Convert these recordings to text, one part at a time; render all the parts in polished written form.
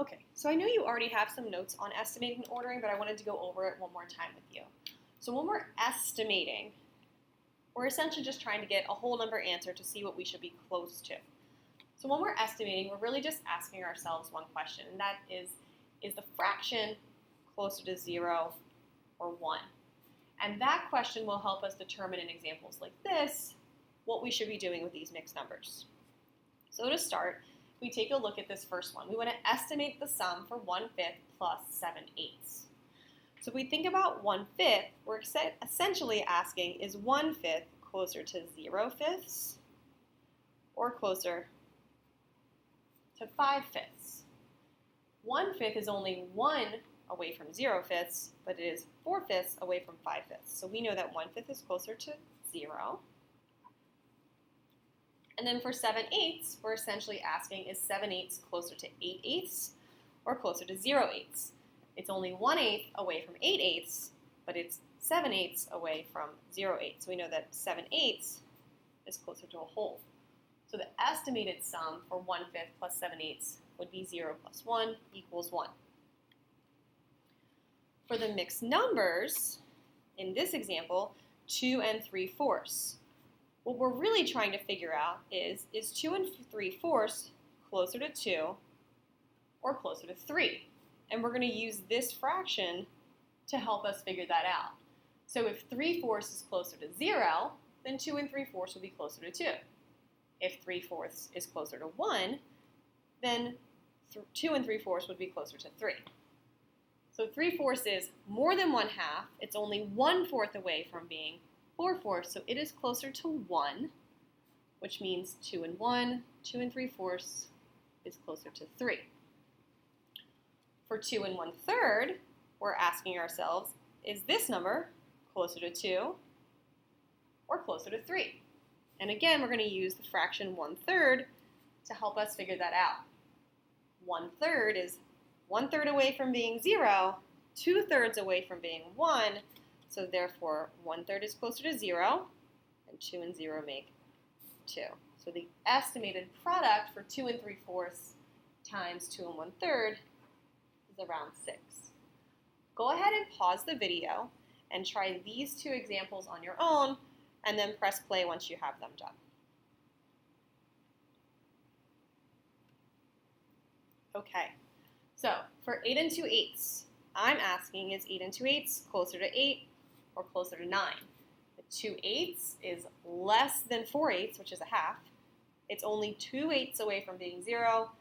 Okay, so I know you already have some notes on estimating and ordering, but I wanted to go over it one more time with you. So when we're estimating, we're essentially just trying to get a whole number answer to see what we should be close to. So when we're estimating, we're really just asking ourselves one question, and that is the fraction closer to 0 or 1? And that question will help us determine in examples like this what we should be doing with these mixed numbers. So to start, we take a look at this first one. We want to estimate the sum for 1/5 plus 7/8. So if we think about 1/5, we're essentially asking, is 1/5 closer to 0/5 or closer to 5/5? 1/5 is only 1 away from 0/5, but it is 4/5 away from 5/5. So we know that 1/5 is closer to 0. And then for 7/8, we're essentially asking, is 7/8 closer to 8/8 or closer to 0/8? It's only 1/8 away from 8/8, but it's 7/8 away from 0/8. So we know that 7/8 is closer to a whole. So the estimated sum for 1/5 plus 7/8 would be 0 plus 1 equals 1. For the mixed numbers, in this example, 2 and 3/4, what we're really trying to figure out is 2 and 3/4 closer to 2 or closer to 3? And we're going to use this fraction to help us figure that out. So if 3/4 is closer to 0, then 2 and 3/4 will be closer to 2. If 3/4 is closer to 1, then 2 and 3/4 would be closer to 3. So 3/4 is more than 1/2. It's only 1/4 away from being 4/4, so it is closer to 1, which means 2 and 1, 2 and 3/4 is closer to 3. For 2 and 1/3, we're asking ourselves, is this number closer to 2 or closer to 3? And again, we're going to use the fraction 1/3 to help us figure that out. 1/3 is 1/3 away from being 0, 2/3 away from being 1, so therefore 1/3 is closer to 0, and 2 and 0 make 2. So the estimated product for 2 and 3/4 times 2 and 1/3 is around 6. Go ahead and pause the video and try these two examples on your own, and then press play once you have them done. Okay, so for 8 and 2/8, I'm asking, is 8 and 2/8 closer to 8 or closer to 9? The 2/8 is less than 4/8, which is a half. It's only 2/8 away from being 0.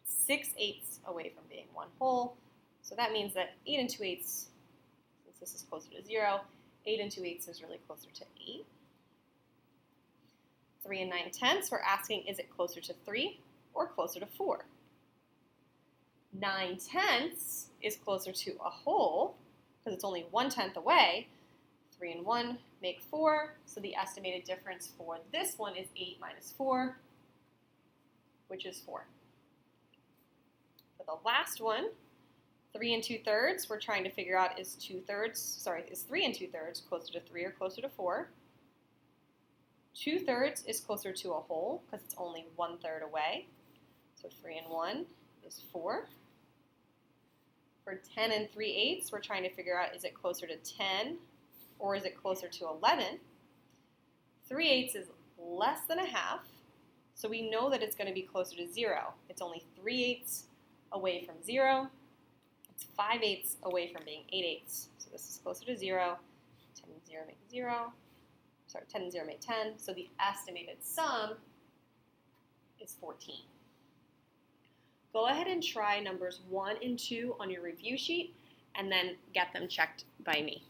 It's 6/8 away from being 1 whole. So that means that 8 and 2/8, since this is closer to 0, 8 and 2/8 is really closer to 8. 3 and 9/10, we're asking, is it closer to 3 or closer to 4? 9/10 is closer to a whole, because it's only 1/10 away. 3 and 1 make 4, so the estimated difference for this one is 8 minus 4, which is 4. For the last one, 3 and 2/3, we're trying to figure out, is 3 and 2/3 closer to 3 or closer to 4? 2/3 is closer to a whole, because it's only 1/3 away, so 3 and 1 is 4. For 10 and 3/8, we're trying to figure out, is it closer to 10 or is it closer to 11? 3/8 is less than a half, so we know that it's going to be closer to 0. It's only 3/8 away from 0. It's 5/8 away from being 8/8. So this is closer to 0. 10 and 0 make 0. 10 and 0 make 10. So the estimated sum is 14. Go ahead and try numbers 1 and 2 on your review sheet, and then get them checked by me.